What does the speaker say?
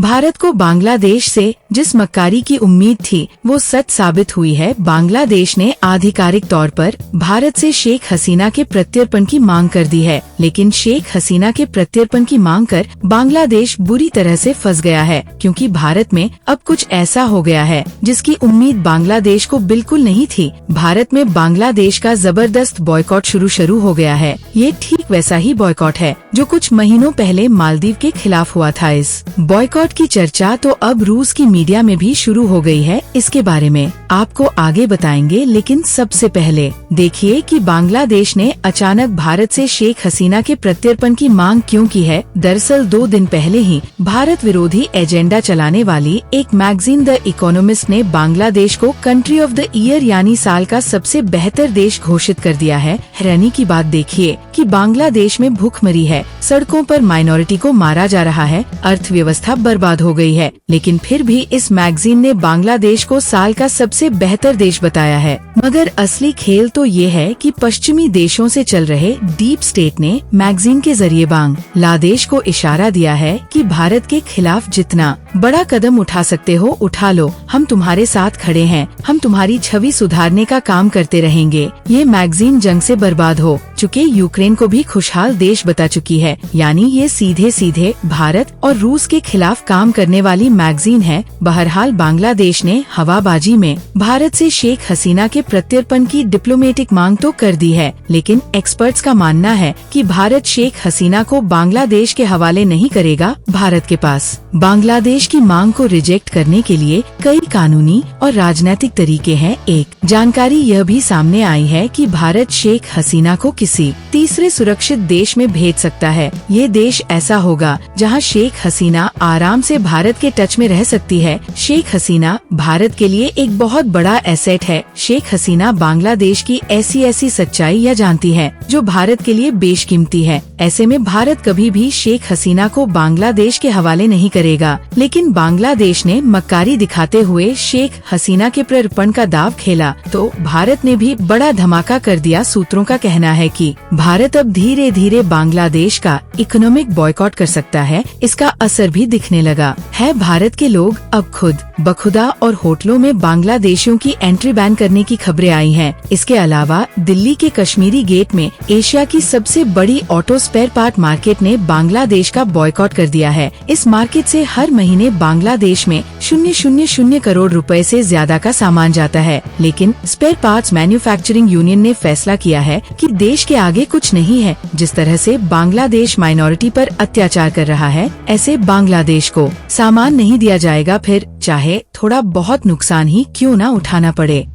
भारत को बांग्लादेश से जिस मक्कारी की उम्मीद थी वो सच साबित हुई है। बांग्लादेश ने आधिकारिक तौर पर भारत से शेख हसीना के प्रत्यर्पण की मांग कर दी है, लेकिन शेख हसीना के प्रत्यर्पण की मांग कर बांग्लादेश बुरी तरह से फंस गया है, क्योंकि भारत में अब कुछ ऐसा हो गया है जिसकी उम्मीद बांग्लादेश को बिल्कुल नहीं थी। भारत में बांग्लादेश का जबरदस्त बॉयकॉट शुरू हो गया है। ये ठीक वैसा ही बॉयकॉट है जो कुछ महीनों पहले मालदीव के खिलाफ हुआ था। इस बॉयकॉट की चर्चा तो अब रूस की मीडिया में भी शुरू हो गई है। इसके बारे में आपको आगे बताएंगे, लेकिन सबसे पहले देखिए कि बांग्लादेश ने अचानक भारत से शेख हसीना के प्रत्यर्पण की मांग क्यों की है। दरअसल 2 दिन पहले ही भारत विरोधी एजेंडा चलाने वाली एक मैगजीन द इकोनॉमिस्ट ने बांग्लादेश को कंट्री ऑफ द ईयर यानी साल का सबसे बेहतर देश घोषित कर दिया है। हैरानी की बात देखिए कि बांग्लादेश में भूखमरी है, सड़कों पर माइनॉरिटी को मारा जा रहा है, अर्थव्यवस्था बर्बाद हो गई है, लेकिन फिर भी इस मैगजीन ने बांग्लादेश को साल का सबसे बेहतर देश बताया है। मगर असली खेल तो ये है कि पश्चिमी देशों से चल रहे डीप स्टेट ने मैगजीन के जरिए बांग्लादेश को इशारा दिया है कि भारत के खिलाफ जितना बड़ा कदम उठा सकते हो उठा लो, हम तुम्हारे साथ खड़े हैं, हम तुम्हारी छवि सुधारने का काम करते रहेंगे। ये मैगजीन जंग से बर्बाद हो चुके यूक्रेन को भी खुशहाल देश बता चुकी है, यानी ये सीधे सीधे भारत और रूस के खिलाफ काम करने वाली मैगजीन है। बहरहाल बांग्लादेश ने हवाबाजी में भारत से शेख हसीना के प्रत्यर्पण की डिप्लोमेटिक मांग तो कर दी है, लेकिन एक्सपर्ट्स का मानना है कि भारत शेख हसीना को बांग्लादेश के हवाले नहीं करेगा। भारत के पास बांग्लादेश की मांग को रिजेक्ट करने के लिए कई कानूनी और राजनीतिक तरीके हैं। एक जानकारी यह भी सामने आई है कि भारत शेख हसीना को किसी तीसरे सुरक्षित देश में भेज सकता है। ये देश ऐसा होगा जहां शेख हसीना आराम से भारत के टच में रह सकती है। शेख हसीना भारत के लिए एक बहुत बड़ा एसेट है। शेख हसीना बांग्लादेश की ऐसी सच्चाई यह जानती है जो भारत के लिए बेशकीमती है। ऐसे में भारत कभी भी शेख हसीना को बांग्लादेश के हवाले नहीं करेगा, लेकिन बांग्लादेश ने मक्कारी दिखाते हुए शेख हसीना के प्रत्यर्पण का दाव खेला तो भारत ने भी बड़ा धमाका कर दिया। सूत्रों का कहना है कि भारत अब धीरे धीरे बांग्लादेश का इकोनॉमिक बॉयकॉट कर सकता है। इसका असर भी दिखने लगा है। भारत के लोग अब खुद बखुदा और होटलों में बांग्लादेशियों की एंट्री बैन करने की खबरें आई हैं। इसके अलावा दिल्ली के कश्मीरी गेट में एशिया की सबसे बड़ी ऑटो स्पेयर पार्ट मार्केट ने बांग्लादेश का बॉयकॉट कर दिया है। इस मार्केट से हर महीने बांग्लादेश में 0.00 करोड़ रुपए से ज्यादा का सामान जाता है, लेकिन स्पेयर पार्ट्स मैन्युफैक्चरिंग यूनियन ने फैसला किया है कि देश के आगे कुछ नहीं है। जिस तरह से बांग्लादेश माइनॉरिटी पर अत्याचार कर रहा है, ऐसे बांग्लादेश को सामान नहीं दिया जाएगा, फिर चाहे थोड़ा बहुत नुकसान ही क्यों न उठाना पड़े।